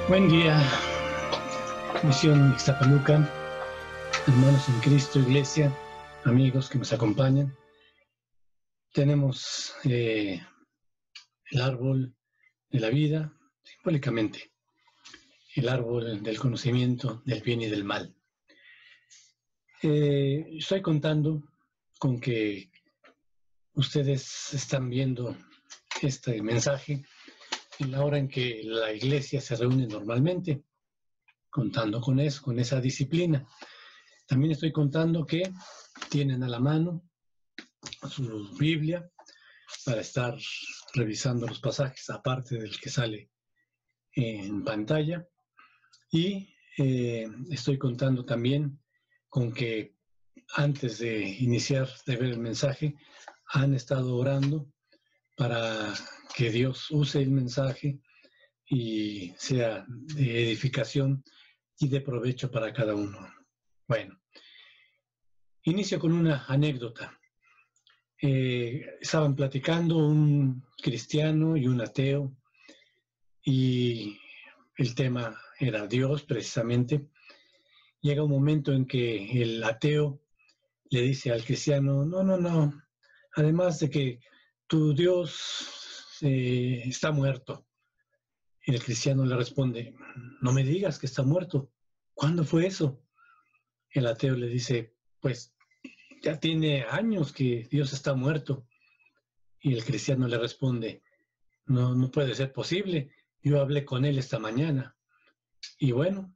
Buen día, Misión Ixtapaluca, hermanos en Cristo, Iglesia, amigos que nos acompañan. Tenemos el árbol de la vida, simbólicamente, el árbol del conocimiento del bien y del mal. Estoy contando con que ustedes están viendo este mensaje en la hora en que la Iglesia se reúne normalmente, contando con eso, con esa disciplina. También estoy contando que tienen a la mano su Biblia para estar revisando los pasajes, aparte del que sale en pantalla. Y estoy contando también con que antes de iniciar de ver el mensaje, han estado orando para que Dios use el mensaje y sea de edificación y de provecho para cada uno. Bueno, inicio con una anécdota. Estaban platicando un cristiano y un ateo y el tema era Dios precisamente. Llega un momento en que el ateo le dice al cristiano, no, además de que tu Dios está muerto. Y el cristiano le responde, no me digas que está muerto. ¿Cuándo fue eso? El ateo le dice, pues ya tiene años que Dios está muerto. Y el cristiano le responde, no puede ser posible, yo hablé con él esta mañana. Y bueno,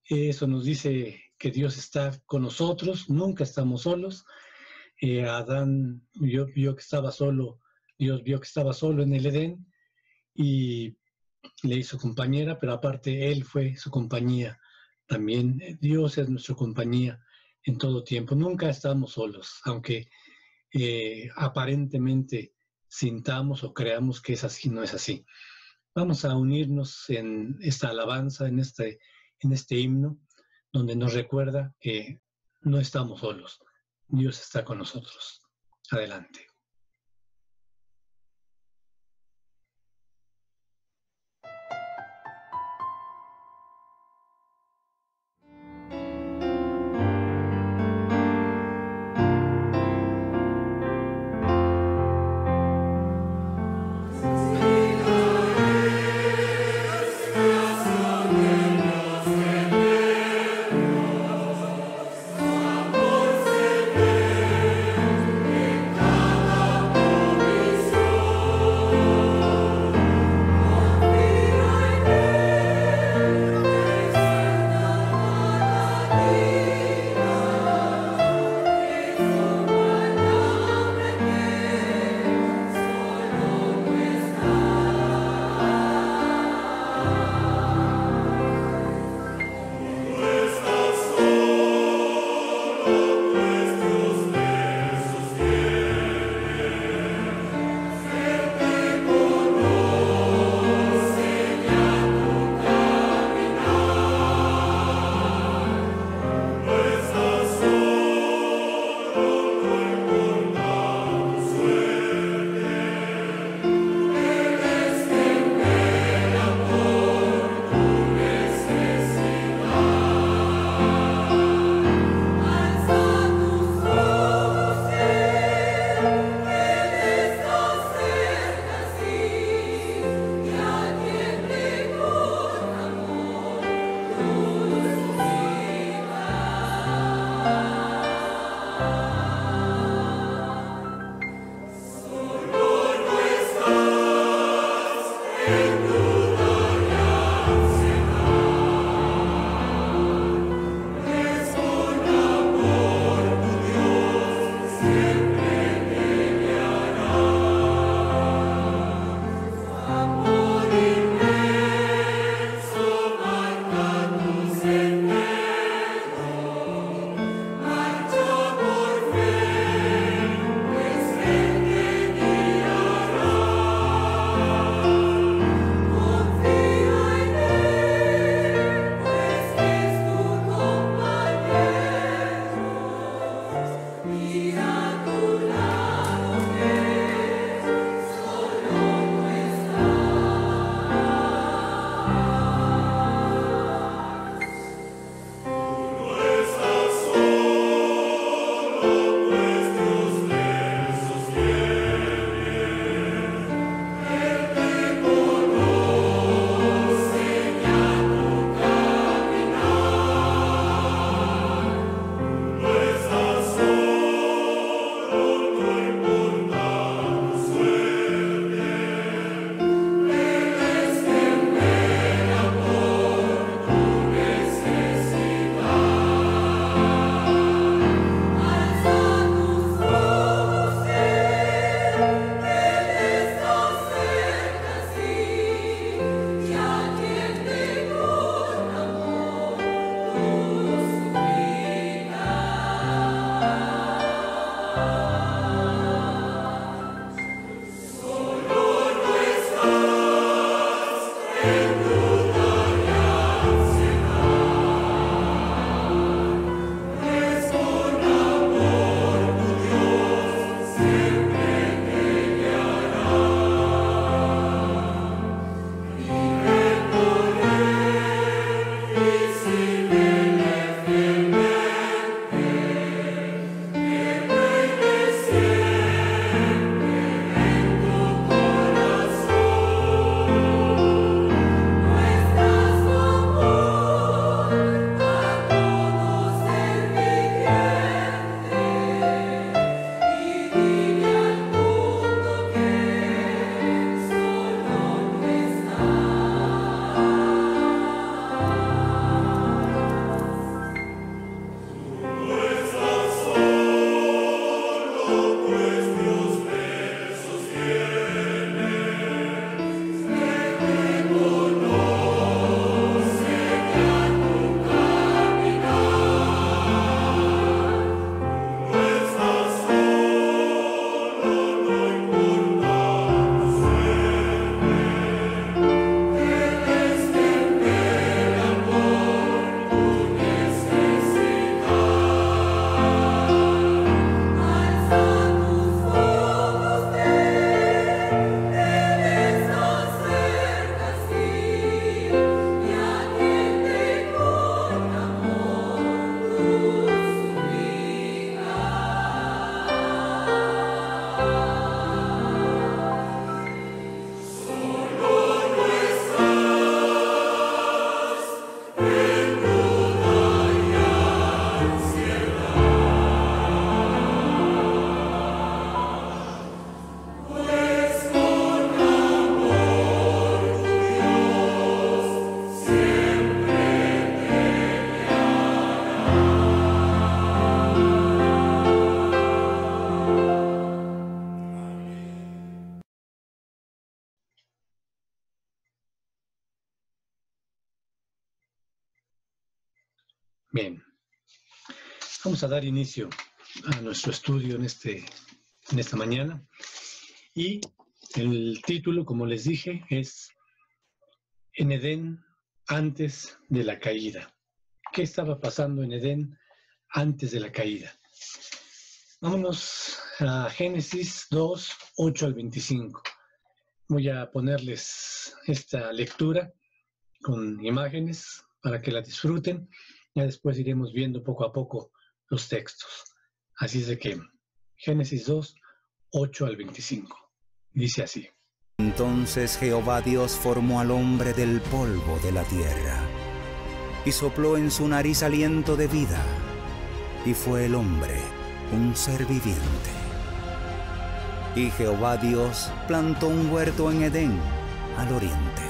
eso nos dice que Dios está con nosotros, nunca estamos solos. Adán vio que estaba solo, Dios vio que estaba solo en el Edén y le hizo compañera, pero aparte él fue su compañía. También Dios es nuestra compañía en todo tiempo, nunca estamos solos, aunque aparentemente sintamos o creamos que es así, no es así. Vamos a unirnos en esta alabanza, en este himno, donde nos recuerda que no estamos solos. Dios está con nosotros. Adelante. Amor se ve en cada Bien, vamos a dar inicio a nuestro estudio en esta mañana. Y el título, como les dije, es En Edén antes de la caída. ¿Qué estaba pasando en Edén antes de la caída? Vámonos a Génesis 2, 8 al 25. Voy a ponerles esta lectura con imágenes para que la disfruten. Ya después iremos viendo poco a poco los textos. Así es de que Génesis 2, 8 al 25. Dice así. Entonces Jehová Dios formó al hombre del polvo de la tierra, y sopló en su nariz aliento de vida, y fue el hombre un ser viviente. Y Jehová Dios plantó un huerto en Edén, al oriente,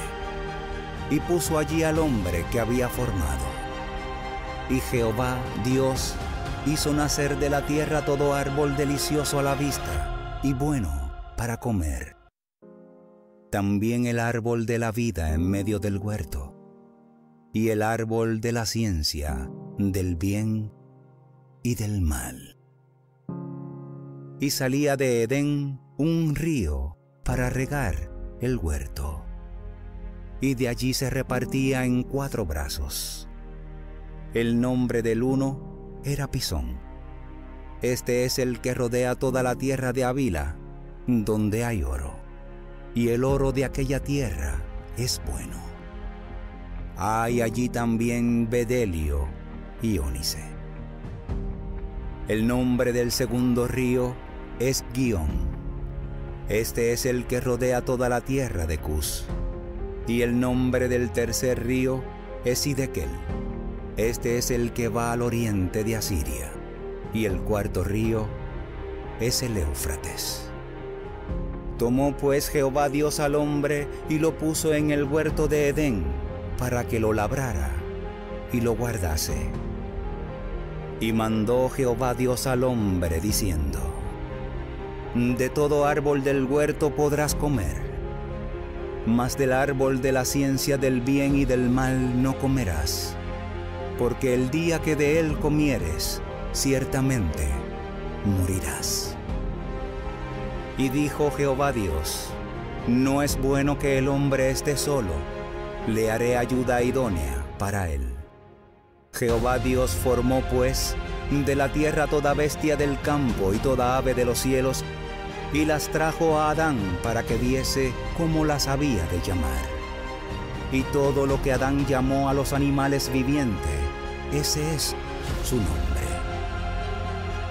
y puso allí al hombre que había formado. Y Jehová Dios hizo nacer de la tierra todo árbol delicioso a la vista, y bueno para comer. También el árbol de la vida en medio del huerto, y el árbol de la ciencia, del bien y del mal. Y salía de Edén un río para regar el huerto, y de allí se repartía en 4 brazos. El nombre del uno era Pisón. Este es el que rodea toda la tierra de Havila, donde hay oro, y el oro de aquella tierra es bueno. Hay allí también bedelio y ónice. El nombre del segundo río es Gihón. Este es el que rodea toda la tierra de Cus. Y el nombre del tercer río es Hidekel. Este es el que va al oriente de Asiria. Y el cuarto río es el Éufrates. Tomó pues Jehová Dios al hombre y lo puso en el huerto de Edén para que lo labrara y lo guardase. Y mandó Jehová Dios al hombre diciendo: De todo árbol del huerto podrás comer, mas del árbol de la ciencia del bien y del mal no comerás, porque el día que de él comieres, ciertamente morirás. Y dijo Jehová Dios: No es bueno que el hombre esté solo, le haré ayuda idónea para él. Jehová Dios formó pues de la tierra toda bestia del campo y toda ave de los cielos, y las trajo a Adán para que viese cómo las había de llamar. Y todo lo que Adán llamó a los animales vivientes, ese es su nombre.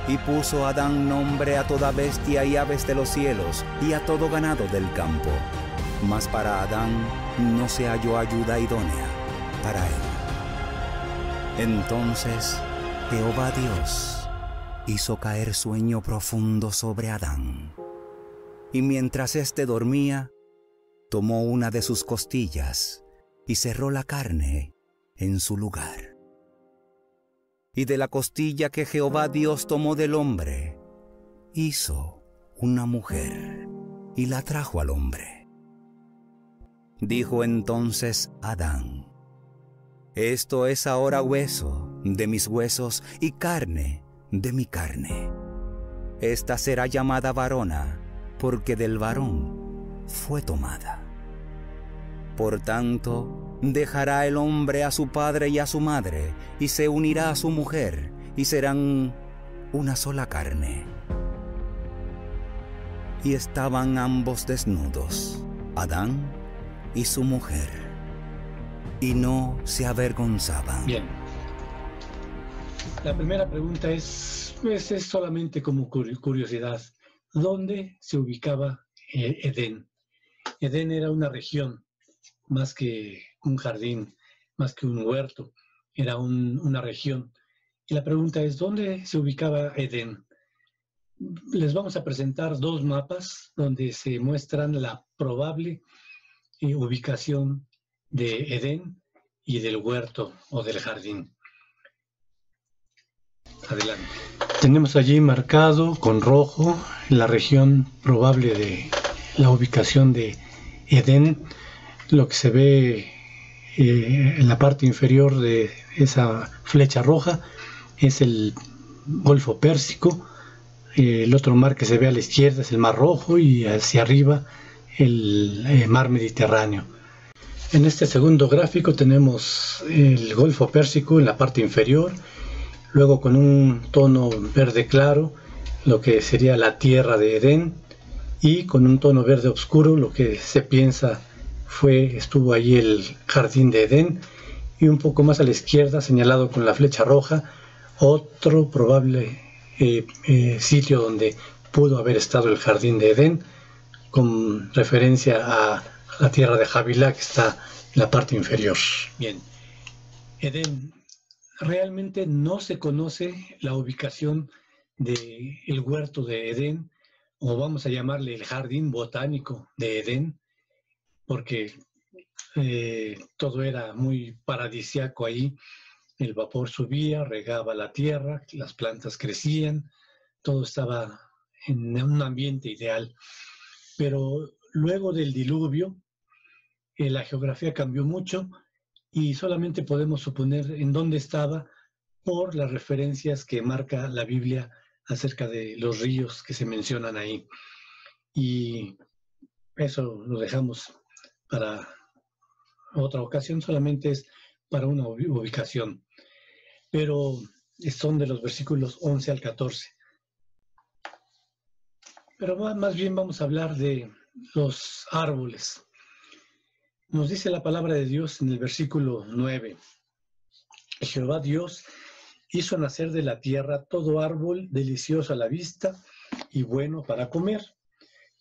Y puso Adán nombre a toda bestia y aves de los cielos y a todo ganado del campo. Mas para Adán no se halló ayuda idónea para él. Entonces Jehová Dios hizo caer sueño profundo sobre Adán. Y mientras éste dormía, tomó una de sus costillas y cerró la carne en su lugar. Y de la costilla que Jehová Dios tomó del hombre, hizo una mujer y la trajo al hombre. Dijo entonces Adán: Esto es ahora hueso de mis huesos y carne de mi carne. Esta será llamada varona, porque del varón fue tomada. Por tanto, dejará el hombre a su padre y a su madre, y se unirá a su mujer, y serán una sola carne. Y estaban ambos desnudos, Adán y su mujer, y no se avergonzaban. Bien. La primera pregunta es solamente como curiosidad. ¿Dónde se ubicaba Edén? Edén era una región, más que un jardín, más que un huerto, era una región. Y la pregunta es, ¿dónde se ubicaba Edén? Les vamos a presentar 2 mapas donde se muestran la probable ubicación de Edén y del huerto o del jardín. Adelante. Tenemos allí marcado con rojo la región probable de la ubicación de Edén. Lo que se ve En la parte inferior de esa flecha roja es el Golfo Pérsico. El otro mar que se ve a la izquierda es el Mar Rojo y hacia arriba el Mar Mediterráneo. En este segundo gráfico tenemos el Golfo Pérsico en la parte inferior, luego con un tono verde claro lo que sería la tierra de Edén, y con un tono verde oscuro lo que se piensa estuvo allí el jardín de Edén, y un poco más a la izquierda, señalado con la flecha roja, otro probable sitio donde pudo haber estado el jardín de Edén, con referencia a la tierra de Havilá, que está en la parte inferior. Bien, Edén, realmente no se conoce la ubicación del huerto de Edén, o vamos a llamarle el jardín botánico de Edén, porque todo era muy paradisiaco ahí. El vapor subía, regaba la tierra, las plantas crecían, todo estaba en un ambiente ideal. Pero luego del diluvio, la geografía cambió mucho y solamente podemos suponer en dónde estaba por las referencias que marca la Biblia acerca de los ríos que se mencionan ahí. Y eso lo dejamos para otra ocasión, solamente es para una ubicación. Pero son de los versículos 11 al 14. Pero más bien vamos a hablar de los árboles. Nos dice la palabra de Dios en el versículo 9. Jehová Dios hizo nacer de la tierra todo árbol delicioso a la vista y bueno para comer.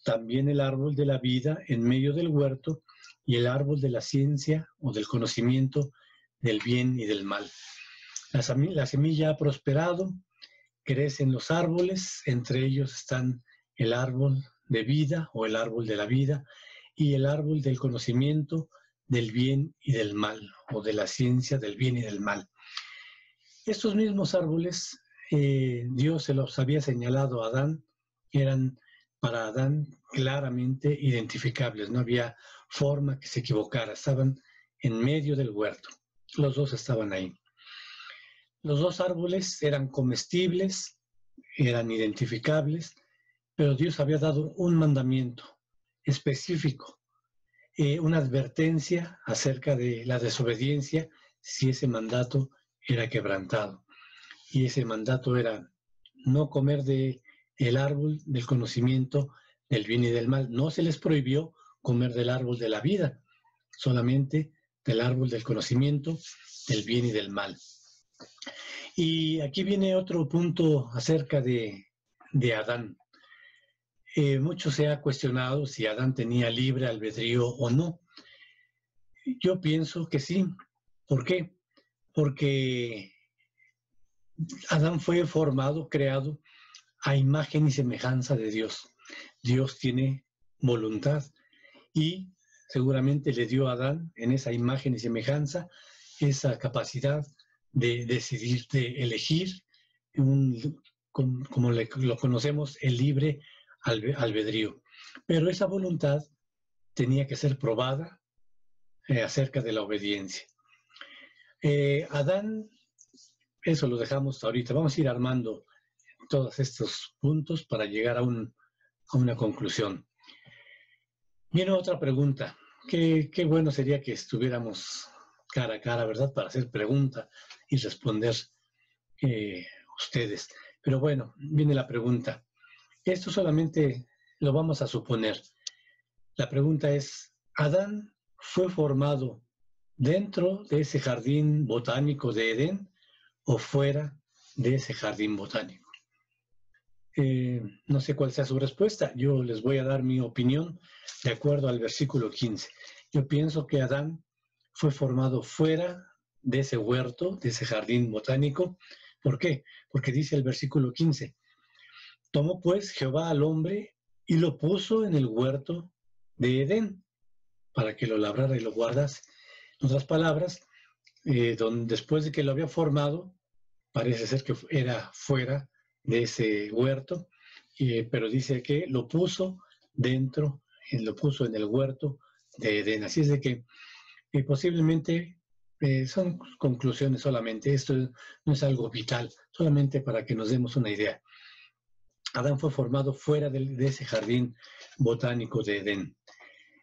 También el árbol de la vida en medio del huerto y el árbol de la ciencia o del conocimiento del bien y del mal. La semilla ha prosperado, crecen los árboles, entre ellos están el árbol de vida o el árbol de la vida y el árbol del conocimiento del bien y del mal, o de la ciencia del bien y del mal. Estos mismos árboles, Dios se los había señalado a Adán, eran para Adán claramente identificables, no había forma que se equivocara, estaban en medio del huerto, los dos estaban ahí. Los dos árboles eran comestibles, eran identificables, pero Dios había dado un mandamiento específico, una advertencia acerca de la desobediencia si ese mandato era quebrantado. Y ese mandato era no comer del árbol del conocimiento del bien y del mal. No se les prohibió comer del árbol de la vida, solamente del árbol del conocimiento del bien y del mal. Y aquí viene otro punto acerca de Adán. Mucho se ha cuestionado si Adán tenía libre albedrío o no. Yo pienso que sí. ¿Por qué? Porque Adán fue formado, creado a imagen y semejanza de Dios. Dios tiene voluntad y seguramente le dio a Adán en esa imagen y semejanza esa capacidad de decidir, de elegir, como lo conocemos, el libre albedrío. Pero esa voluntad tenía que ser probada acerca de la obediencia. Adán, eso lo dejamos ahorita. Vamos a ir armando todos estos puntos para llegar a una conclusión. Viene otra pregunta. Qué bueno sería que estuviéramos cara a cara, ¿verdad? Para hacer pregunta y responder ustedes. Pero bueno, viene la pregunta. Esto solamente lo vamos a suponer. La pregunta es, ¿Adán fue formado dentro de ese jardín botánico de Edén o fuera de ese jardín botánico? No sé cuál sea su respuesta. Yo les voy a dar mi opinión de acuerdo al versículo 15. Yo pienso que Adán fue formado fuera de ese huerto, de ese jardín botánico. ¿Por qué? Porque dice el versículo 15, tomó pues Jehová al hombre y lo puso en el huerto de Edén para que lo labrara y lo guardase. En otras palabras, después de que lo había formado, parece ser que era fuera de ese huerto, pero dice que lo puso dentro, lo puso en el huerto de Edén. Así es de que Posiblemente son conclusiones solamente, esto no es algo vital, solamente para que nos demos una idea. Adán fue formado fuera de ese jardín botánico de Edén.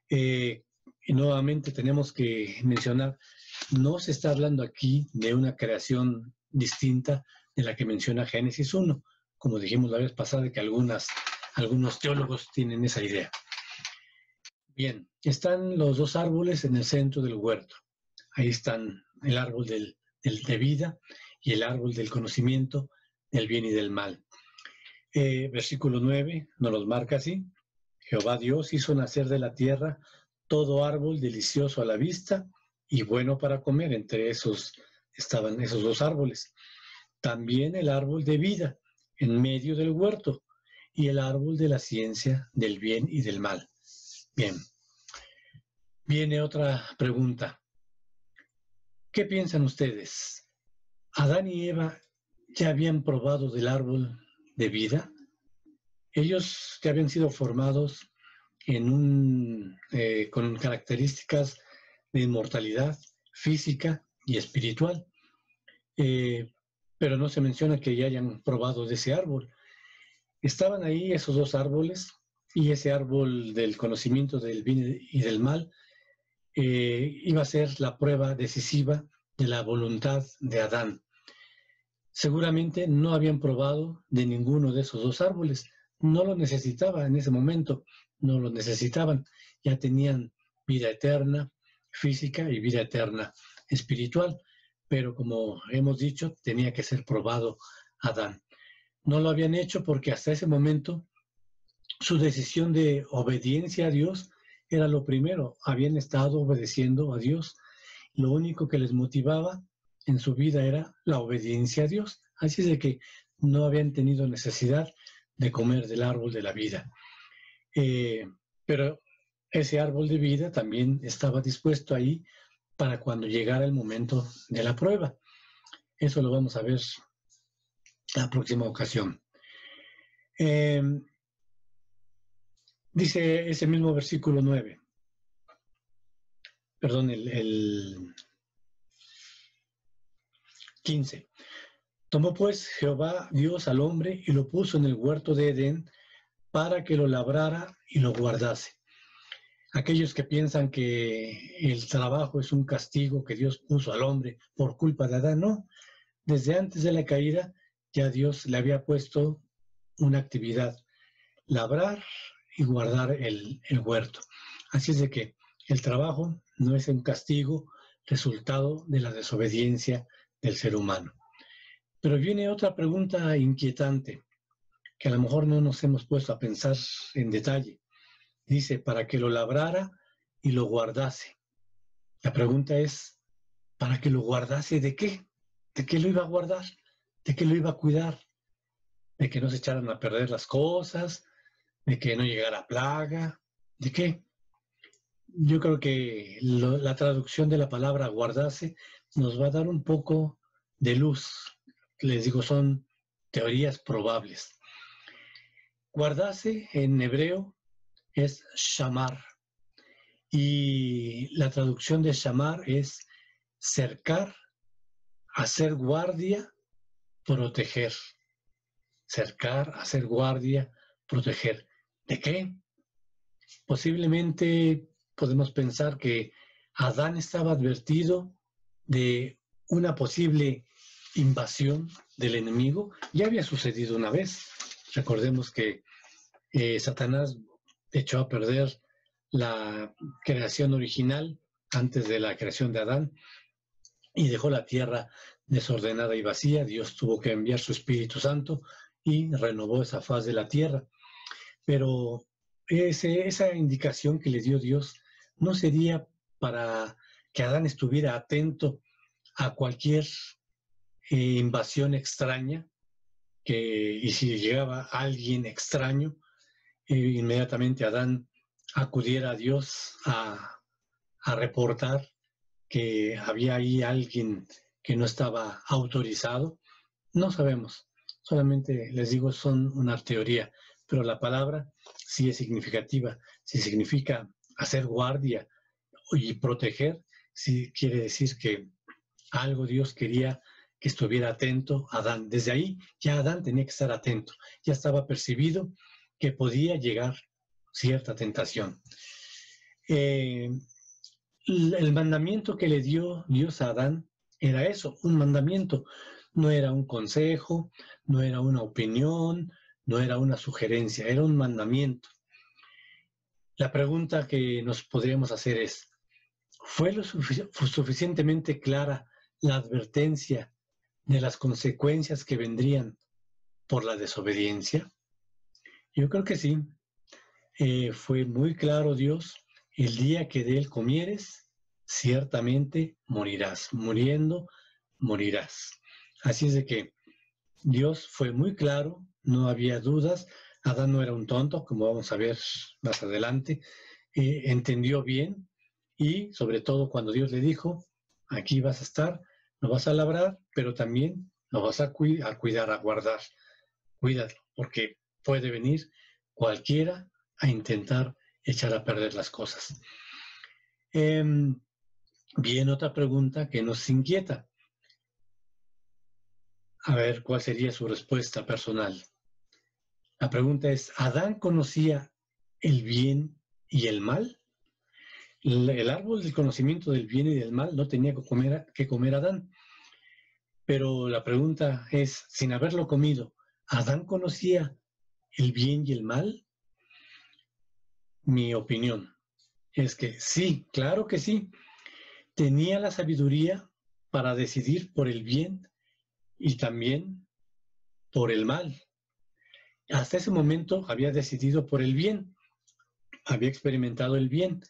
Y nuevamente tenemos que mencionar, no se está hablando aquí de una creación distinta de la que menciona Génesis 1, como dijimos la vez pasada, que algunos teólogos tienen esa idea. Bien, están los dos árboles en el centro del huerto. Ahí están el árbol de vida y el árbol del conocimiento del bien y del mal. Versículo 9 nos los marca así. Jehová Dios hizo nacer de la tierra todo árbol delicioso a la vista y bueno para comer. Entre esos estaban esos dos árboles. También el árbol de vida en medio del huerto y el árbol de la ciencia del bien y del mal. Bien. Viene otra pregunta. ¿Qué piensan ustedes? ¿Adán y Eva ya habían probado del árbol de vida? Ellos ya habían sido formados con características de inmortalidad física y espiritual, pero no se menciona que ya hayan probado de ese árbol. Estaban ahí esos dos árboles y ese árbol del conocimiento del bien y del mal iba a ser la prueba decisiva de la voluntad de Adán. Seguramente no habían probado de ninguno de esos dos árboles, no lo necesitaba en ese momento, no lo necesitaban, ya tenían vida eterna física y vida eterna espiritual, pero como hemos dicho, tenía que ser probado Adán. No lo habían hecho porque hasta ese momento su decisión de obediencia a Dios era lo primero, habían estado obedeciendo a Dios, lo único que les motivaba en su vida era la obediencia a Dios, así es de que no habían tenido necesidad de comer del árbol de la vida. Pero ese árbol de vida también estaba dispuesto ahí para cuando llegara el momento de la prueba. Eso lo vamos a ver la próxima ocasión. Dice ese mismo versículo 9. Perdón, el 15. Tomó pues Jehová Dios al hombre y lo puso en el huerto de Edén para que lo labrara y lo guardase. Aquellos que piensan que el trabajo es un castigo que Dios puso al hombre por culpa de Adán, no. Desde antes de la caída ya Dios le había puesto una actividad, labrar y guardar el huerto. Así es de que el trabajo no es un castigo resultado de la desobediencia del ser humano. Pero viene otra pregunta inquietante que a lo mejor no nos hemos puesto a pensar en detalle. Dice, para que lo labrara y lo guardase. La pregunta es, ¿para que lo guardase de qué? ¿De qué lo iba a guardar? ¿De qué lo iba a cuidar? ¿De que no se echaran a perder las cosas? ¿De que no llegara plaga? ¿De qué? Yo creo que la traducción de la palabra guardase nos va a dar un poco de luz. Les digo, son teorías probables. Guardase en hebreo es shamar. Y la traducción de shamar es cercar, hacer guardia, proteger. Cercar, hacer guardia, proteger. ¿De qué? Posiblemente podemos pensar que Adán estaba advertido de una posible invasión del enemigo. Ya había sucedido una vez. Recordemos que Satanás echó a perder la creación original antes de la creación de Adán y dejó la tierra desordenada y vacía. Dios tuvo que enviar su Espíritu Santo y renovó esa faz de la tierra. Pero esa indicación que le dio Dios no sería para que Adán estuviera atento a cualquier invasión extraña, y si llegaba alguien extraño, inmediatamente Adán acudiera a Dios a reportar que había ahí alguien que no estaba autorizado. No sabemos, solamente les digo, son una teoría, pero la palabra sí es significativa. Si significa hacer guardia y proteger, sí quiere decir que algo Dios quería que estuviera atento a Adán. Desde ahí ya Adán tenía que estar atento, ya estaba percibido que podía llegar cierta tentación. El mandamiento que le dio Dios a Adán era eso, un mandamiento. No era un consejo, no era una opinión, no era una sugerencia, era un mandamiento. La pregunta que nos podríamos hacer es, ¿fue lo suficientemente clara la advertencia de las consecuencias que vendrían por la desobediencia? Yo creo que sí. Fue muy claro Dios, el día que de él comieres, ciertamente morirás. Muriendo, morirás. Así es de que Dios fue muy claro, no había dudas. Adán no era un tonto, como vamos a ver más adelante. Entendió bien y sobre todo cuando Dios le dijo, aquí vas a estar, lo vas a labrar, pero también lo vas a cuidar, a guardar. Cuídalo, porque puede venir cualquiera a intentar echar a perder las cosas. Bien, otra pregunta que nos inquieta. A ver, ¿cuál sería su respuesta personal? La pregunta es, ¿Adán conocía el bien y el mal? El árbol del conocimiento del bien y del mal no tenía que comer Adán. Pero la pregunta es, sin haberlo comido, ¿Adán conocía el bien y el mal? Mi opinión es que sí, claro que sí. Tenía la sabiduría para decidir por el bien y también por el mal. Hasta ese momento había decidido por el bien, había experimentado el bien,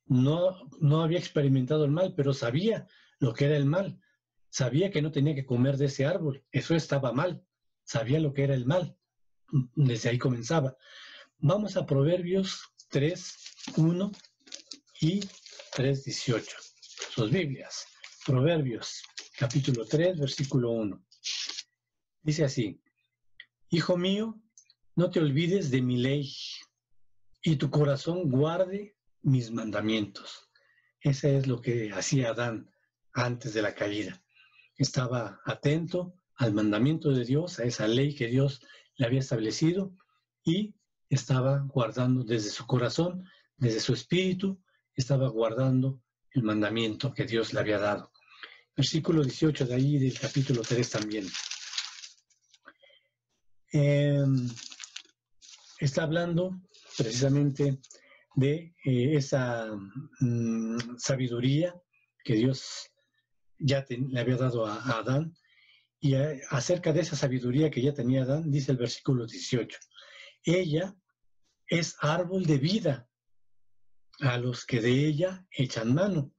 no había experimentado el mal, pero sabía lo que era el mal, sabía que no tenía que comer de ese árbol, eso estaba mal, sabía lo que era el mal, desde ahí comenzaba. Vamos a Proverbios 3:1 y 3:18, sus Biblias. Proverbios, capítulo 3, versículo 1. Dice así, Hijo mío, no te olvides de mi ley, y tu corazón guarde mis mandamientos. Ese es lo que hacía Adán antes de la caída. Estaba atento al mandamiento de Dios, a esa ley que Dios le había establecido, y estaba guardando desde su corazón, desde su espíritu, estaba guardando el mandamiento que Dios le había dado. Versículo 18 de ahí del capítulo 3 también. Está hablando precisamente de esa sabiduría que Dios ya le había dado a Adán, y acerca de esa sabiduría que ya tenía Adán, dice el versículo 18, ella es árbol de vida a los que de ella echan mano,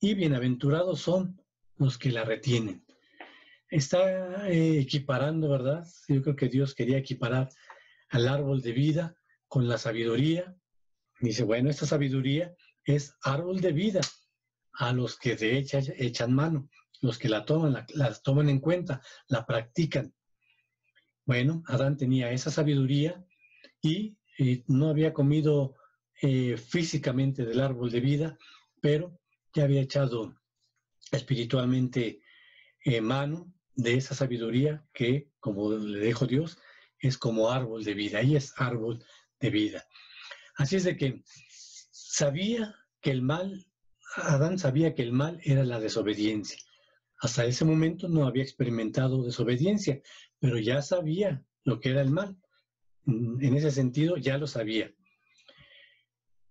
y bienaventurados son los que la retienen. Está equiparando, ¿verdad? Yo creo que Dios quería equiparar al árbol de vida con la sabiduría. Dice, bueno, esta sabiduría es árbol de vida a los que de ella echan mano, los que la toman en cuenta, la practican. Bueno, Adán tenía esa sabiduría y no había comido físicamente del árbol de vida, pero ya había echado espiritualmente mano de esa sabiduría que, como le dijo Dios, es como árbol de vida, y es árbol de vida. Así es de que Adán sabía que el mal era la desobediencia. Hasta ese momento no había experimentado desobediencia, pero ya sabía lo que era el mal. En ese sentido, ya lo sabía.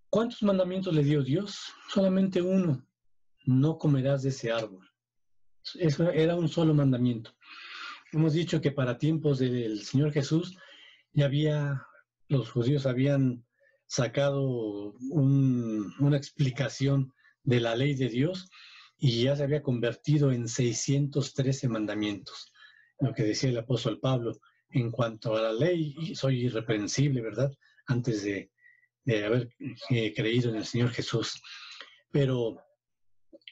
¿Cuántos mandamientos le dio Dios? Solamente uno. No comerás de ese árbol. Eso era un solo mandamiento. Hemos dicho que para tiempos del Señor Jesús los judíos habían sacado una explicación de la ley de Dios y ya se había convertido en 613 mandamientos. Lo que decía el apóstol Pablo, en cuanto a la ley, soy irreprensible, ¿verdad? Antes de haber creído en el Señor Jesús. Pero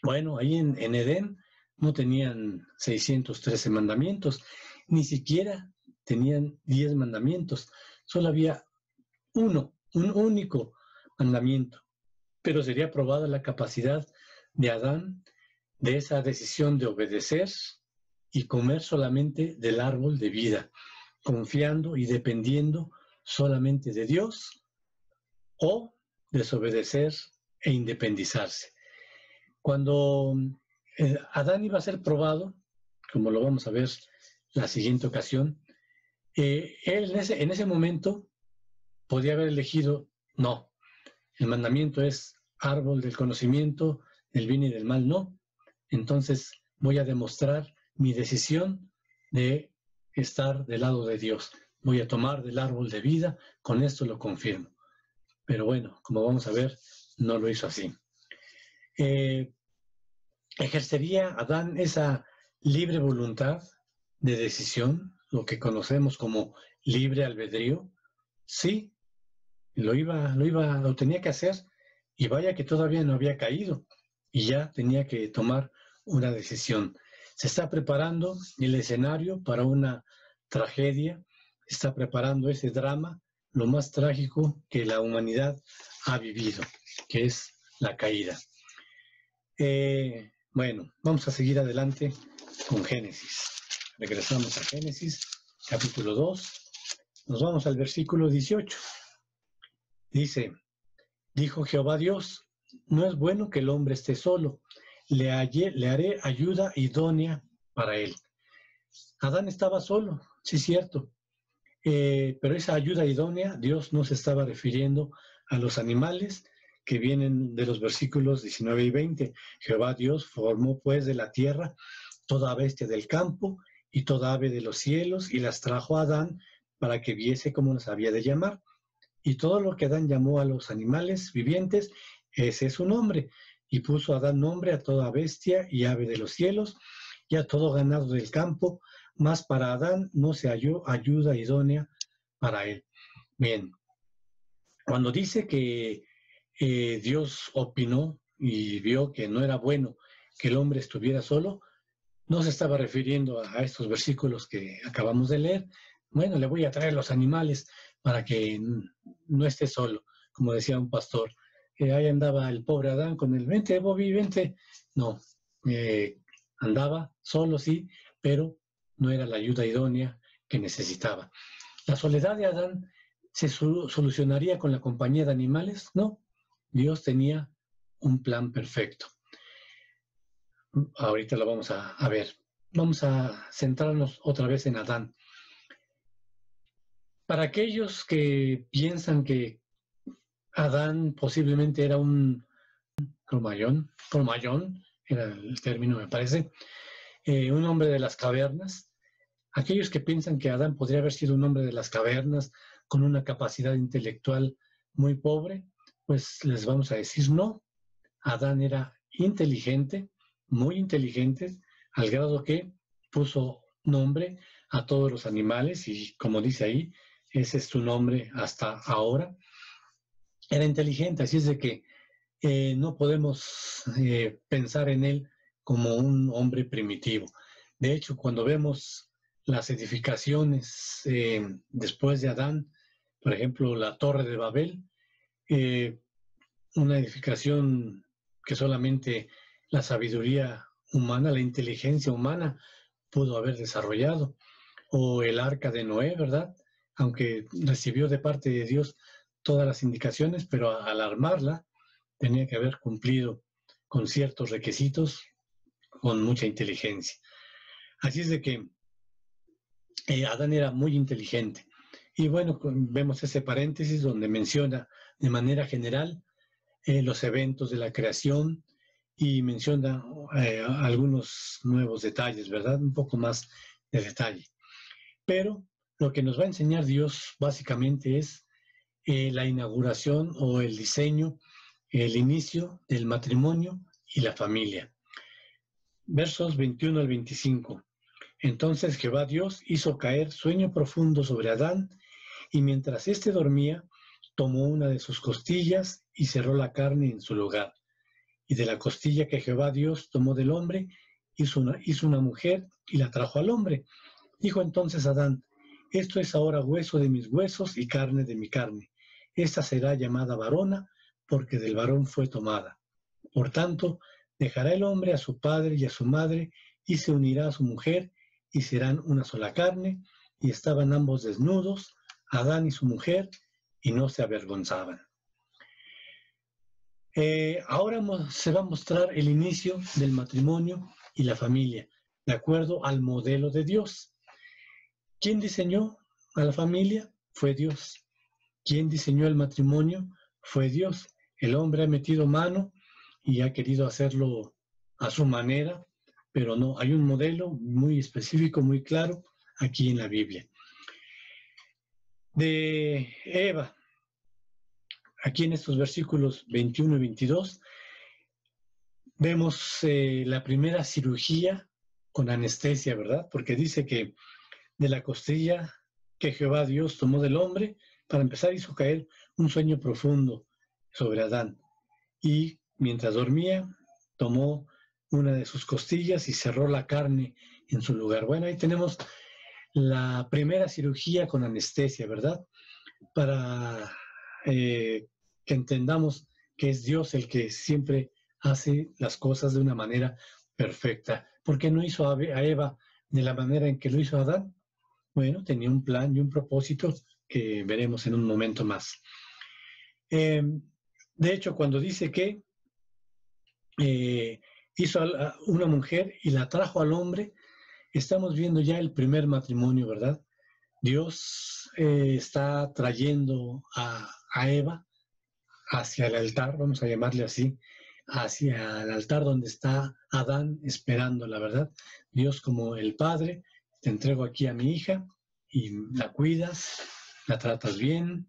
bueno, ahí en Edén no tenían 613 mandamientos, ni siquiera tenían 10 mandamientos, solo había un único mandamiento, pero sería probada la capacidad de Adán de esa decisión de obedecer y comer solamente del árbol de vida, confiando y dependiendo solamente de Dios, o desobedecer e independizarse. Cuando Adán iba a ser probado, como lo vamos a ver la siguiente ocasión, él en ese momento podía haber elegido, no, el mandamiento es árbol del conocimiento del bien y del mal, no. Entonces voy a demostrar mi decisión de estar del lado de Dios. Voy a tomar del árbol de vida, con esto lo confirmo. Pero bueno, como vamos a ver, no lo hizo así. ¿Ejercería Adán esa libre voluntad de decisión, lo que conocemos como libre albedrío? Sí, lo tenía que hacer, y vaya que todavía no había caído y ya tenía que tomar una decisión. Se está preparando el escenario para una tragedia, está preparando ese drama, lo más trágico que la humanidad ha vivido, que es la caída. Bueno, vamos a seguir adelante con Génesis. Regresamos a Génesis, capítulo 2. Nos vamos al versículo 18. Dice: dijo Jehová Dios, no es bueno que el hombre esté solo, le haré ayuda idónea para él. Adán estaba solo, sí es cierto, pero esa ayuda idónea, Dios no se estaba refiriendo a los animales que vienen de los versículos 19 y 20. Jehová Dios formó pues de la tierra toda bestia del campo y toda ave de los cielos, y las trajo a Adán para que viese cómo las había de llamar. Y todo lo que Adán llamó a los animales vivientes, ese es su nombre. Y puso Adán nombre a toda bestia y ave de los cielos y a todo ganado del campo, mas para Adán no se halló ayuda idónea para él. Bien, cuando dice que Dios opinó y vio que no era bueno que el hombre estuviera solo, no se estaba refiriendo a estos versículos que acabamos de leer. Bueno, le voy a traer los animales para que no esté solo, como decía un pastor. Ahí andaba el pobre Adán con el vente, Bobby, vente. No, andaba solo, sí, pero no era la ayuda idónea que necesitaba. ¿La soledad de Adán se solucionaría con la compañía de animales? No, Dios tenía un plan perfecto. Ahorita lo vamos a ver. Vamos a centrarnos otra vez en Adán. Para aquellos que piensan que Adán posiblemente era un cromallón era el término, me parece, un hombre de las cavernas, aquellos que piensan que Adán podría haber sido un hombre de las cavernas con una capacidad intelectual muy pobre, pues les vamos a decir no. Adán era inteligente, muy inteligente, al grado que puso nombre a todos los animales, y como dice ahí, ese es su nombre hasta ahora. Era inteligente, así es de que no podemos pensar en él como un hombre primitivo. De hecho, cuando vemos las edificaciones después de Adán, por ejemplo, la Torre de Babel, una edificación que solamente la sabiduría humana, la inteligencia humana pudo haber desarrollado, o el arca de Noé, ¿verdad? Aunque recibió de parte de Dios todas las indicaciones, pero al armarla tenía que haber cumplido con ciertos requisitos, con mucha inteligencia. Así es de que Adán era muy inteligente. Y bueno, vemos ese paréntesis donde menciona de manera general los eventos de la creación y menciona algunos nuevos detalles, ¿verdad? Un poco más de detalle. Pero lo que nos va a enseñar Dios básicamente es la inauguración o el diseño, el inicio del matrimonio y la familia. Versos 21 al 25. Entonces Jehová Dios hizo caer sueño profundo sobre Adán, y mientras éste dormía, tomó una de sus costillas y cerró la carne en su lugar. Y de la costilla que Jehová Dios tomó del hombre, hizo una mujer y la trajo al hombre. Dijo entonces Adán: esto es ahora hueso de mis huesos y carne de mi carne. Esta será llamada varona, porque del varón fue tomada. Por tanto, Dejará el hombre a su padre y a su madre, y se unirá a su mujer, y serán una sola carne. Y estaban ambos desnudos, Adán y su mujer, y no se avergonzaban. Ahora se va a mostrar el inicio del matrimonio y la familia, de acuerdo al modelo de Dios. ¿Quién diseñó a la familia? Fue Dios. ¿Quién diseñó el matrimonio? Fue Dios. El hombre ha metido mano y ha querido hacerlo a su manera, pero no, hay un modelo muy específico, muy claro aquí en la Biblia. De Eva, aquí en estos versículos 21 y 22, vemos la primera cirugía con anestesia, ¿verdad? Porque dice que de la costilla que Jehová Dios tomó del hombre, para empezar hizo caer un sueño profundo sobre Adán. Y mientras dormía, tomó una de sus costillas y cerró la carne en su lugar. Bueno, ahí tenemos la primera cirugía con anestesia, ¿verdad? Para que entendamos que es Dios el que siempre hace las cosas de una manera perfecta. ¿Por qué no hizo a Eva de la manera en que lo hizo Adán? Bueno, tenía un plan y un propósito que veremos en un momento más. De hecho, cuando dice que hizo a una mujer y la trajo al hombre, estamos viendo ya el primer matrimonio, ¿verdad? Dios está trayendo a Eva hacia el altar, vamos a llamarle así, hacia el altar donde está Adán esperando, la verdad. Dios como el Padre, te entrego aquí a mi hija y la cuidas, la tratas bien,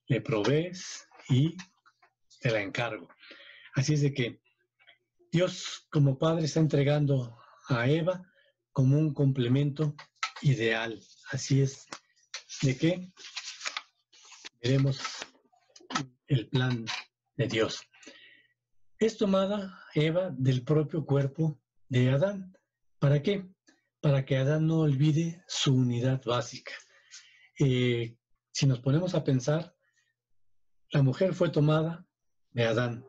le provees y te la encargo. Así es de que Dios como Padre está entregando a Eva como un complemento ideal. Así es de que veremos el plan de Dios. Es tomada Eva del propio cuerpo de Adán. ¿Para qué? Para que Adán no olvide su unidad básica. Si nos ponemos a pensar, la mujer fue tomada de Adán,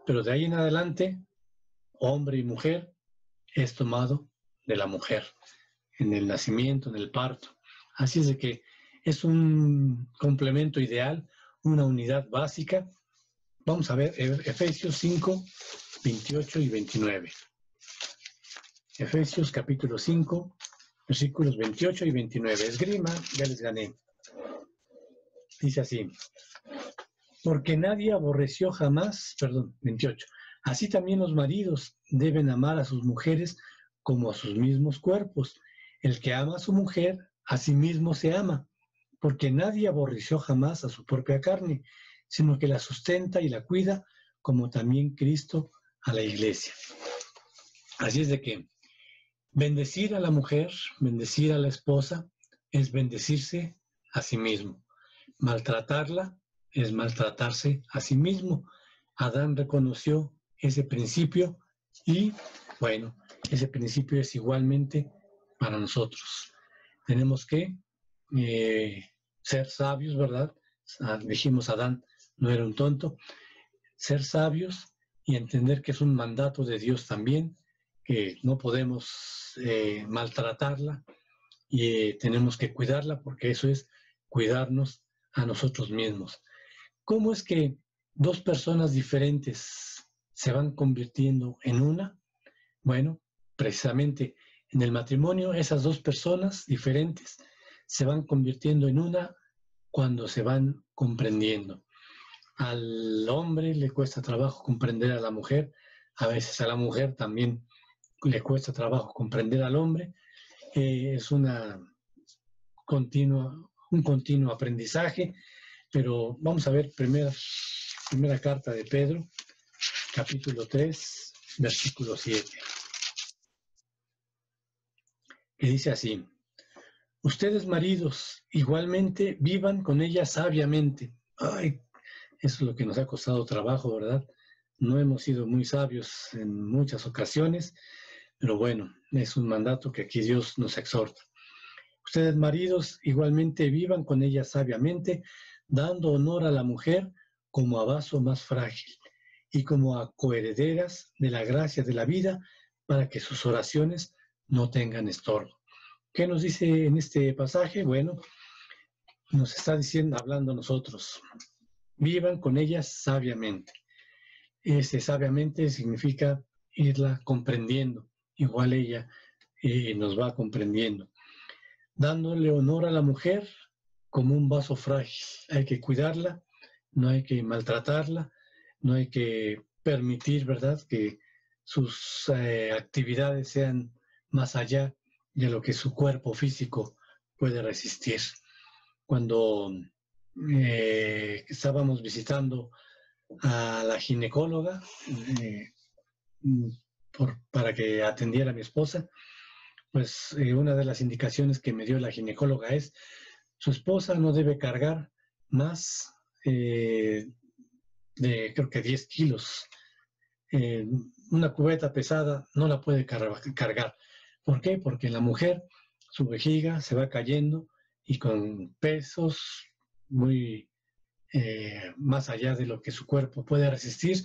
pero de ahí en adelante, hombre y mujer es tomado de la mujer, en el nacimiento, en el parto. Así es de que es un complemento ideal, una unidad básica. Vamos a ver Efesios 5, 28 y 29. Efesios capítulo 5, versículos 28 y 29. Esgrima, ya les gané. Dice así: porque nadie aborreció jamás, 28. Así también los maridos deben amar a sus mujeres como a sus mismos cuerpos. El que ama a su mujer, a sí mismo se ama, porque nadie aborreció jamás a su propia carne, sino que la sustenta y la cuida, como también Cristo a la iglesia. Así es de que bendecir a la mujer, bendecir a la esposa, es bendecirse a sí mismo. Maltratarla es maltratarse a sí mismo. Adán reconoció ese principio y, bueno, ese principio es igualmente para nosotros. Tenemos que ser sabios, ¿verdad? Dijimos, Adán no era un tonto. Ser sabios y entender que es un mandato de Dios también, que no podemos maltratarla y tenemos que cuidarla, porque eso es cuidarnos a nosotros mismos. ¿Cómo es que dos personas diferentes se van convirtiendo en una? Bueno, precisamente en el matrimonio esas dos personas diferentes se van convirtiendo en una cuando se van comprendiendo. Al hombre le cuesta trabajo comprender a la mujer, a veces a la mujer también le cuesta trabajo comprender al hombre. Es un continuo aprendizaje, pero vamos a ver primera carta de Pedro, capítulo 3, versículo 7, que dice así: ustedes maridos igualmente vivan con ella sabiamente. Ay, eso es lo que nos ha costado trabajo, ¿verdad? No hemos sido muy sabios en muchas ocasiones, pero bueno, es un mandato que aquí Dios nos exhorta. Ustedes maridos igualmente vivan con ella sabiamente, dando honor a la mujer como a vaso más frágil y como a coherederas de la gracia de la vida, para que sus oraciones no tengan estorbo. ¿Qué nos dice en este pasaje? Bueno, nos está diciendo, hablando nosotros, vivan con ellas sabiamente. Ese sabiamente significa irla comprendiendo, igual ella nos va comprendiendo, dándole honor a la mujer como un vaso frágil. Hay que cuidarla, no hay que maltratarla, no hay que permitir, ¿verdad?, que sus actividades sean más allá de lo que su cuerpo físico puede resistir. Cuando estábamos visitando a la ginecóloga para que atendiera a mi esposa, pues una de las indicaciones que me dio la ginecóloga es: su esposa no debe cargar más de creo que 10 kilos. Una cubeta pesada no la puede cargar. ¿Por qué? Porque en la mujer su vejiga se va cayendo y con pesos muy más allá de lo que su cuerpo puede resistir,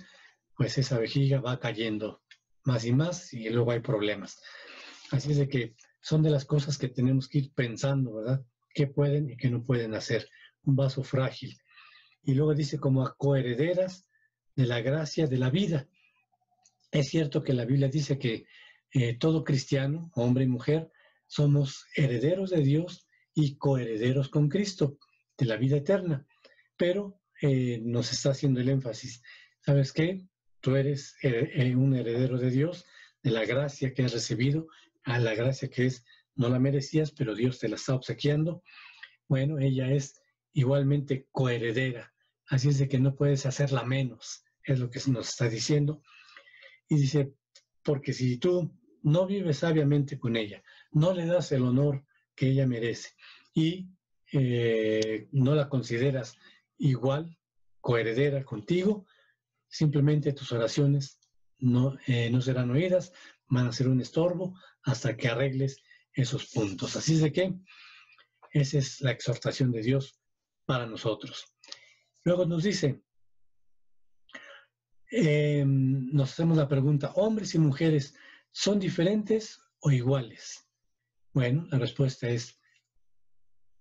pues esa vejiga va cayendo más y más y luego hay problemas. Así es de que son de las cosas que tenemos que ir pensando, ¿verdad? ¿Qué pueden y qué no pueden hacer? Un vaso frágil. Y luego dice como a coherederas de la gracia de la vida. Es cierto que la Biblia dice que todo cristiano, hombre y mujer, somos herederos de Dios y coherederos con Cristo de la vida eterna. Pero nos está haciendo el énfasis. ¿Sabes qué? Tú eres un heredero de Dios, de la gracia que has recibido, a la gracia que es, no la merecías, pero Dios te la está obsequiando. Bueno, ella es igualmente coheredera. Así es de que no puedes hacerla menos, es lo que nos está diciendo. Y dice, porque si tú no vives sabiamente con ella, no le das el honor que ella merece y no la consideras igual, coheredera contigo, simplemente tus oraciones no serán oídas, van a ser un estorbo hasta que arregles esos puntos. Así es de que esa es la exhortación de Dios para nosotros. Luego nos dice, nos hacemos la pregunta, ¿hombres y mujeres son diferentes o iguales? Bueno, la respuesta es,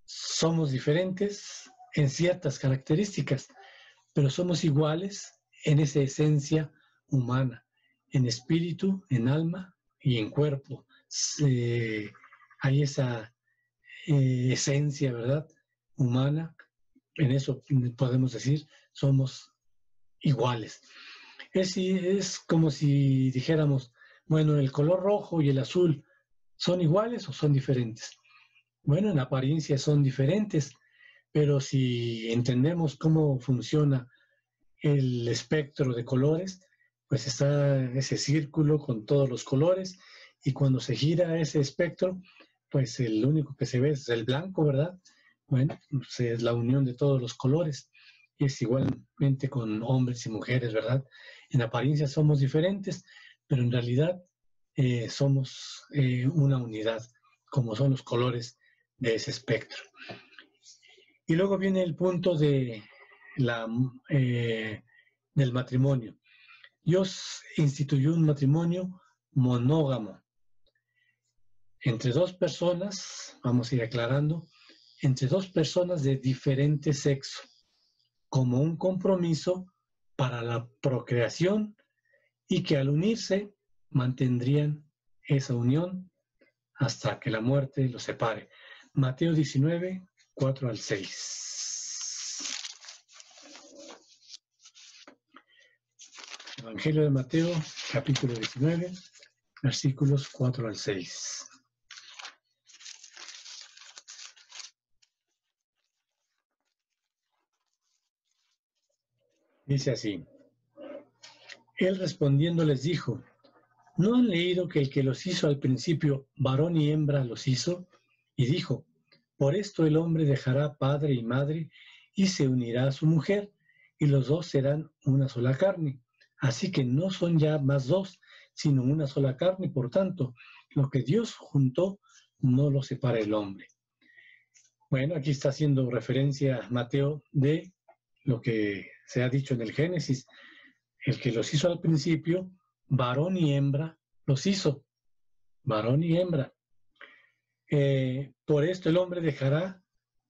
somos diferentes en ciertas características, pero somos iguales en esa esencia humana, en espíritu, en alma y en cuerpo. Hay esa esencia, ¿verdad?, humana. En eso podemos decir, somos iguales. Es como si dijéramos, bueno, el color rojo y el azul, ¿son iguales o son diferentes? Bueno, en apariencia son diferentes, pero si entendemos cómo funciona el espectro de colores, pues está ese círculo con todos los colores y cuando se gira ese espectro, pues el único que se ve es el blanco, ¿verdad? Bueno, pues es la unión de todos los colores. Y es igualmente con hombres y mujeres, ¿verdad? En apariencia somos diferentes, pero en realidad somos una unidad, como son los colores de ese espectro. Y luego viene el punto de del matrimonio. Dios instituyó un matrimonio monógamo entre dos personas, vamos a ir aclarando, entre dos personas de diferente sexo, como un compromiso para la procreación y que al unirse mantendrían esa unión hasta que la muerte los separe. Mateo 19, 4 al 6. Evangelio de Mateo, capítulo 19, versículos 4 al 6. Dice así, él respondiendo les dijo, ¿no han leído que el que los hizo al principio, varón y hembra los hizo? Y dijo, por esto el hombre dejará padre y madre y se unirá a su mujer, y los dos serán una sola carne. Así que no son ya más dos, sino una sola carne. Por tanto, lo que Dios juntó, no lo separa el hombre. Bueno, aquí está haciendo referencia Mateo de lo que se ha dicho en el Génesis. el que los hizo al principio, varón y hembra, los hizo, varón y hembra. Por esto el hombre dejará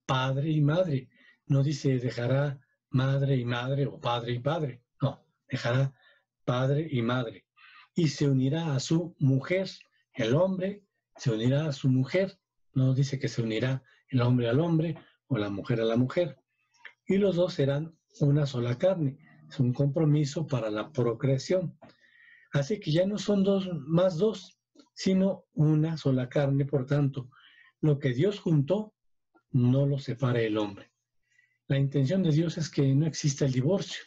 padre y madre. No dice dejará madre y madre o padre y padre. No, dejará padre y madre. Y se unirá a su mujer. El hombre se unirá a su mujer. No dice que se unirá el hombre al hombre o la mujer a la mujer. Y los dos serán una sola carne. Es un compromiso para la procreación. Así que ya no son dos más dos, sino una sola carne. Por tanto, lo que Dios juntó, no lo separe el hombre. La intención de Dios es que no exista el divorcio.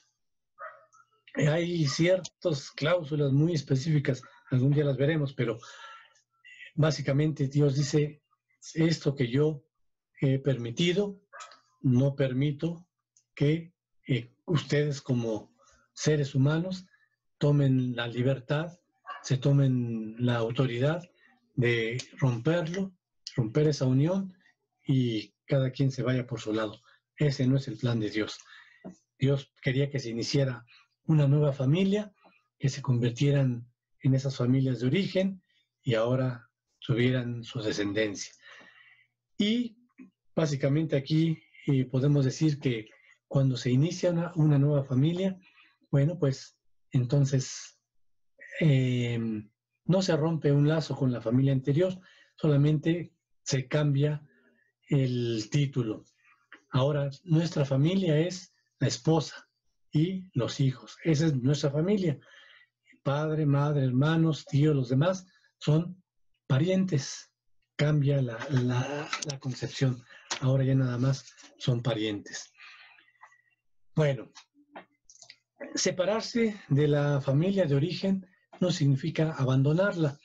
Hay ciertas cláusulas muy específicas, algún día las veremos, pero básicamente Dios dice, esto que yo he permitido, no permito que ustedes como seres humanos tomen la libertad, se tomen la autoridad de romper esa unión y cada quien se vaya por su lado. Ese no es el plan de Dios. Dios quería que se iniciara una nueva familia, que se convirtieran en esas familias de origen y ahora tuvieran su descendencia. Y básicamente aquí podemos decir que cuando se inicia una nueva familia, bueno, pues entonces no se rompe un lazo con la familia anterior, solamente se cambia el título. Ahora, nuestra familia es la esposa y los hijos. Esa es nuestra familia. Padre, madre, hermanos, tíos, los demás son parientes. Cambia la concepción. Ahora ya nada más son parientes. Bueno, separarse de la familia de origen no significa abandonarla,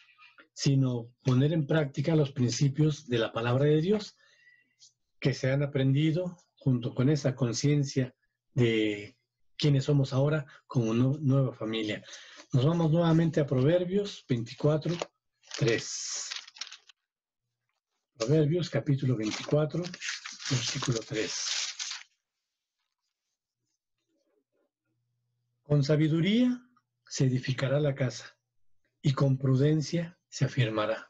sino poner en práctica los principios de la palabra de Dios que se han aprendido junto con esa conciencia de quiénes somos ahora como nueva familia. Nos vamos nuevamente a Proverbios 24, 3. Proverbios capítulo 24, versículo 3. Con sabiduría se edificará la casa y con prudencia se afirmará.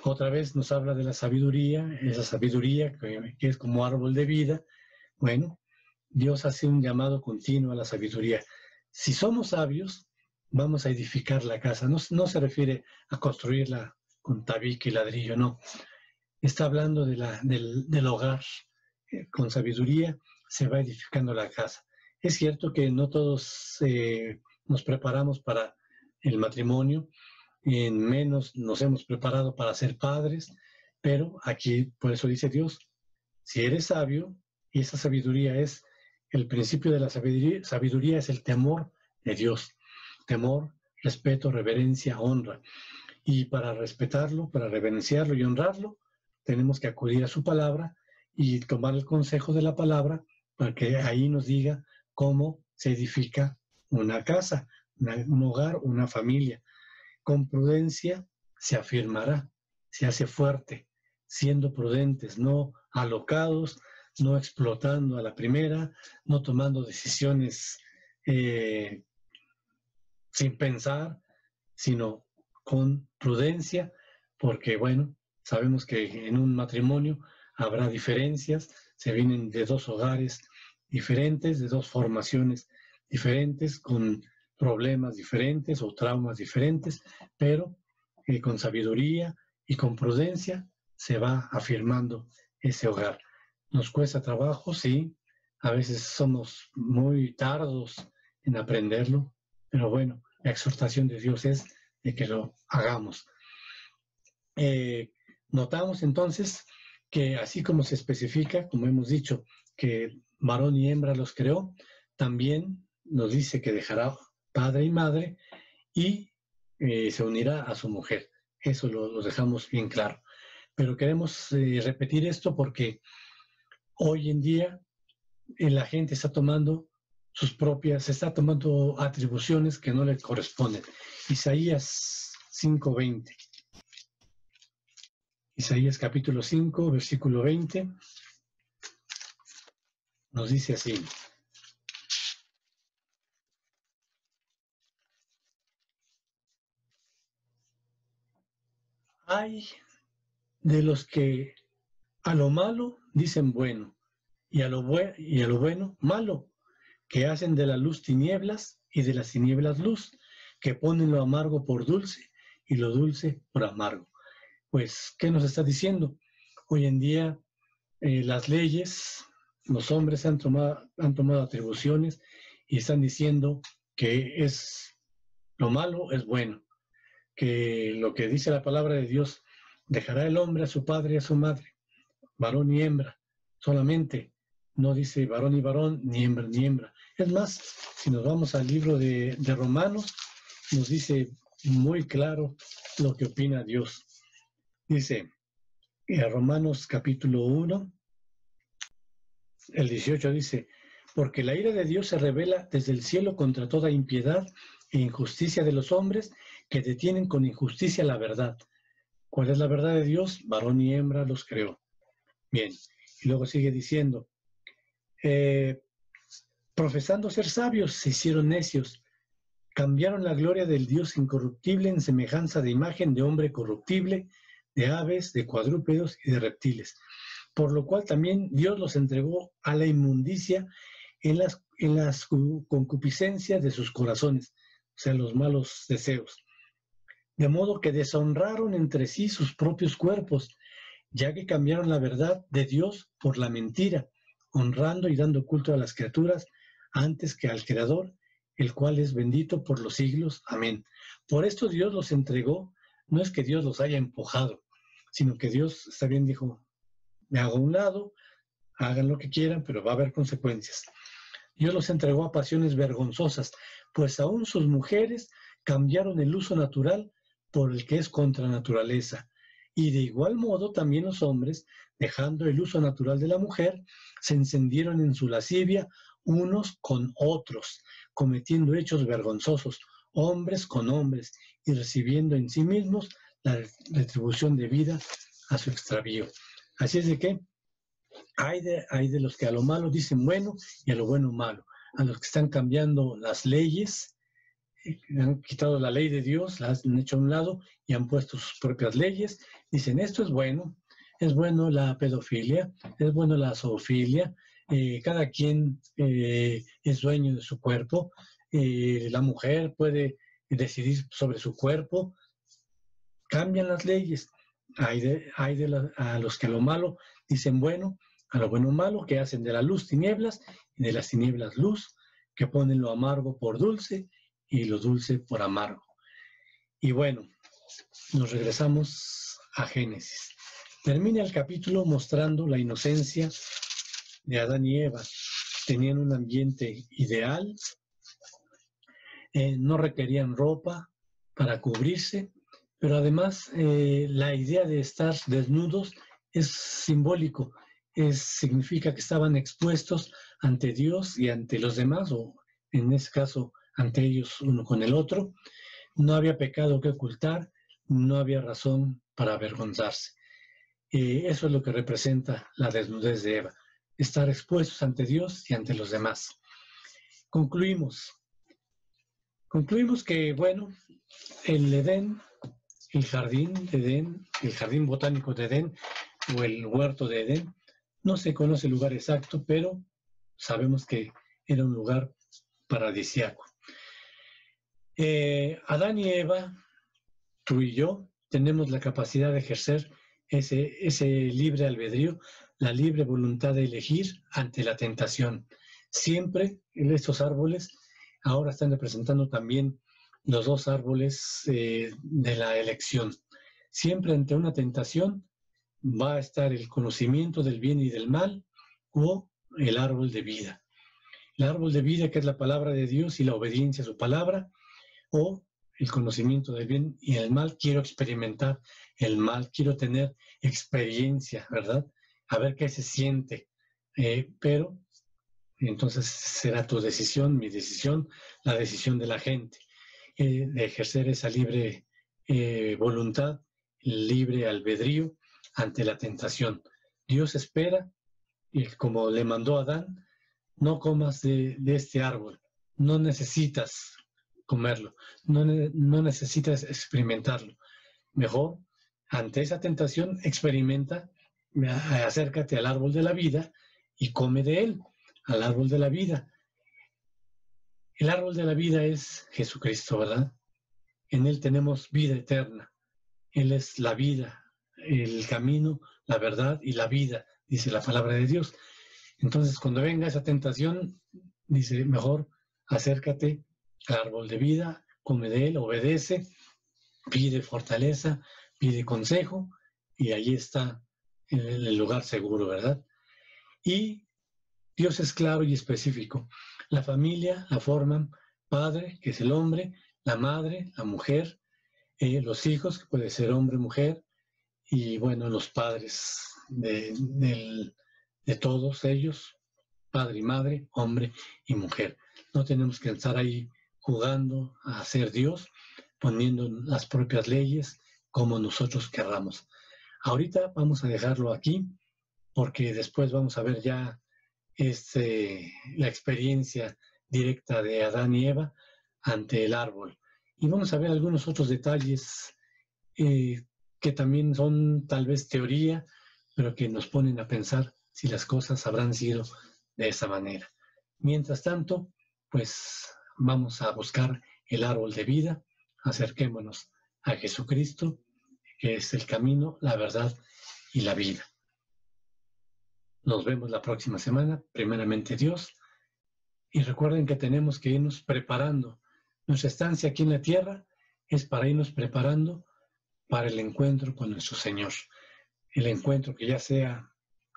Otra vez nos habla de la sabiduría, esa sabiduría que es como árbol de vida. Bueno, Dios hace un llamado continuo a la sabiduría. Si somos sabios, vamos a edificar la casa. No se refiere a construirla con tabique y ladrillo, no. Está hablando del hogar. Con sabiduría se va edificando la casa. Es cierto que no todos nos preparamos para el matrimonio, en menos nos hemos preparado para ser padres, pero aquí, por eso dice Dios, si eres sabio, y esa sabiduría es, el principio de la sabiduría es el temor de Dios, temor, respeto, reverencia, honra. Y para respetarlo, para reverenciarlo y honrarlo, tenemos que acudir a su palabra y tomar el consejo de la palabra para que ahí nos diga cómo se edifica una casa, un hogar, una familia. Con prudencia se afirmará, se hace fuerte, siendo prudentes, no alocados, no explotando a la primera, no tomando decisiones sin pensar, sino con prudencia, porque bueno, sabemos que en un matrimonio habrá diferencias, se vienen de dos hogares diferentes, de dos formaciones diferentes, con problemas diferentes o traumas diferentes, pero con sabiduría y con prudencia se va afirmando ese hogar. Nos cuesta trabajo, sí, a veces somos muy tardos en aprenderlo, pero bueno, la exhortación de Dios es de que lo hagamos. Notamos entonces que así como se especifica, como hemos dicho, que varón y hembra los creó, también nos dice que dejará padre y madre y se unirá a su mujer. Eso lo dejamos bien claro. Pero queremos repetir esto porque hoy en día la gente está tomando está tomando atribuciones que no le corresponden. Isaías 5:20. Isaías capítulo 5, versículo 20, nos dice así: Hay de los que a lo malo dicen bueno, y a lo bueno malo, que hacen de la luz tinieblas y de las tinieblas luz, que ponen lo amargo por dulce y lo dulce por amargo. Pues, ¿qué nos está diciendo? Hoy en día las leyes, los hombres han tomado atribuciones y están diciendo que lo malo es bueno, que lo que dice la palabra de Dios, dejará el hombre a su padre y a su madre, varón y hembra, solamente, no dice varón y varón, ni hembra ni hembra. Es más, si nos vamos al libro de Romanos, nos dice muy claro lo que opina Dios. Dice, Romanos capítulo 1, el 18 dice, porque la ira de Dios se revela desde el cielo contra toda impiedad e injusticia de los hombres que detienen con injusticia la verdad. ¿Cuál es la verdad de Dios? Varón y hembra los creó. Bien, y luego sigue diciendo, profesando ser sabios, se hicieron necios, cambiaron la gloria del Dios incorruptible en semejanza de imagen de hombre corruptible, de aves, de cuadrúpedos y de reptiles. Por lo cual también Dios los entregó a la inmundicia en las concupiscencias de sus corazones, o sea, los malos deseos. De modo que deshonraron entre sí sus propios cuerpos, ya que cambiaron la verdad de Dios por la mentira, honrando y dando culto a las criaturas antes que al Creador, el cual es bendito por los siglos. Amén. Por esto Dios los entregó, no es que Dios los haya empujado, sino que Dios, está bien, dijo, me hago a un lado, hagan lo que quieran, pero va a haber consecuencias. Dios los entregó a pasiones vergonzosas, pues aún sus mujeres cambiaron el uso natural por el que es contra naturaleza. Y de igual modo también los hombres, dejando el uso natural de la mujer, se encendieron en su lascivia unos con otros, cometiendo hechos vergonzosos, hombres con hombres, y recibiendo en sí mismos la retribución debida a su extravío. Así es de que hay de los que a lo malo dicen bueno y a lo bueno malo, a los que están cambiando las leyes, han quitado la ley de Dios, la han hecho a un lado y han puesto sus propias leyes, dicen esto es bueno la pedofilia, es bueno la zoofilia, cada quien es dueño de su cuerpo, la mujer puede decidir sobre su cuerpo, cambian las leyes, a los que a lo malo dicen bueno, a lo bueno malo, que hacen de la luz tinieblas y de las tinieblas luz, que ponen lo amargo por dulce y lo dulce por amargo. Y bueno, nos regresamos a Génesis. Termina el capítulo mostrando la inocencia de Adán y Eva. Tenían un ambiente ideal, no requerían ropa para cubrirse, pero además la idea de estar desnudos es simbólico, significa que estaban expuestos ante Dios y ante los demás, o en este caso ante ellos uno con el otro. No había pecado que ocultar, no había razón para avergonzarse. Eso es lo que representa la desnudez de Eva, estar expuestos ante Dios y ante los demás. Concluimos que, bueno, el Edén, el jardín de Edén, el jardín botánico de Edén o el huerto de Edén, no se conoce el lugar exacto, pero sabemos que era un lugar paradisíaco. Adán y Eva, tú y yo, tenemos la capacidad de ejercer ese libre albedrío, la libre voluntad de elegir ante la tentación. Siempre en estos árboles, ahora están representando también los dos árboles de la elección. Siempre ante una tentación va a estar el conocimiento del bien y del mal o el árbol de vida. El árbol de vida, que es la palabra de Dios y la obediencia a su palabra, o el conocimiento del bien y el mal. Quiero experimentar el mal, quiero tener experiencia, ¿verdad? A ver qué se siente. Pero entonces será tu decisión, mi decisión, la decisión de la gente, de ejercer esa libre voluntad, libre albedrío ante la tentación. Dios espera, y como le mandó a Adán, no comas de este árbol, no necesitas comerlo, no necesitas experimentarlo. Mejor ante esa tentación, experimenta, acércate al árbol de la vida y come de él, al árbol de la vida. El árbol de la vida es Jesucristo, ¿verdad? En él tenemos vida eterna. Él es la vida, el camino, la verdad y la vida, dice la palabra de Dios. Entonces, cuando venga esa tentación, dice, mejor acércate al árbol de vida, come de él, obedece, pide fortaleza, pide consejo, y ahí está el lugar seguro, ¿verdad? Y Dios es claro y específico. La familia la forman padre, que es el hombre, la madre, la mujer, los hijos, que puede ser hombre, mujer, y bueno, los padres de todos ellos, padre y madre, hombre y mujer. No tenemos que estar ahí jugando a ser Dios, poniendo las propias leyes como nosotros querramos. Ahorita vamos a dejarlo aquí, porque después vamos a ver ya la experiencia directa de Adán y Eva ante el árbol. Y vamos a ver algunos otros detalles que también son tal vez teoría, pero que nos ponen a pensar si las cosas habrán sido de esa manera. Mientras tanto, pues vamos a buscar el árbol de vida, acerquémonos a Jesucristo, que es el camino, la verdad y la vida. Nos vemos la próxima semana, primeramente Dios, y recuerden que tenemos que irnos preparando. Nuestra estancia aquí en la tierra es para irnos preparando para el encuentro con nuestro Señor. El encuentro que ya sea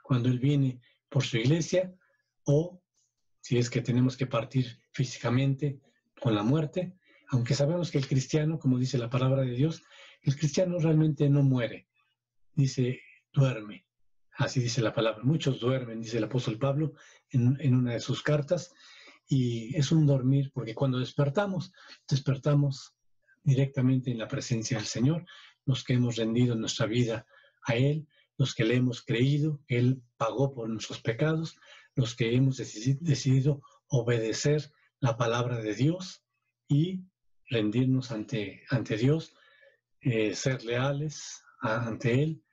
cuando Él viene por su iglesia o si es que tenemos que partir físicamente con la muerte, aunque sabemos que el cristiano, como dice la palabra de Dios, el cristiano realmente no muere, dice duerme, así dice la palabra. Muchos duermen, dice el apóstol Pablo en una de sus cartas, y es un dormir, porque cuando despertamos directamente en la presencia del Señor, los que hemos rendido nuestra vida a Él, los que le hemos creído, que Él pagó por nuestros pecados, los que hemos decidido obedecer la palabra de Dios y rendirnos ante Dios, ser leales ante Él,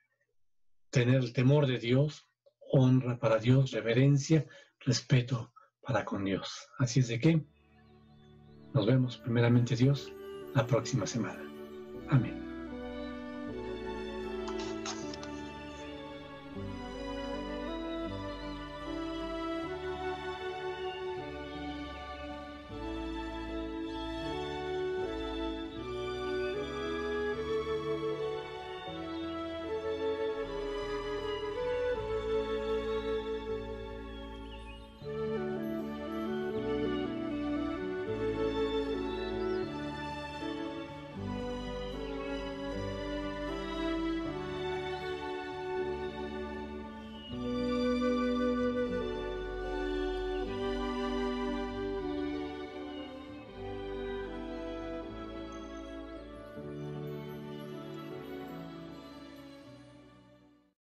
tener el temor de Dios, honra para Dios, reverencia, respeto para con Dios. Así es de que nos vemos primeramente Dios la próxima semana. Amén.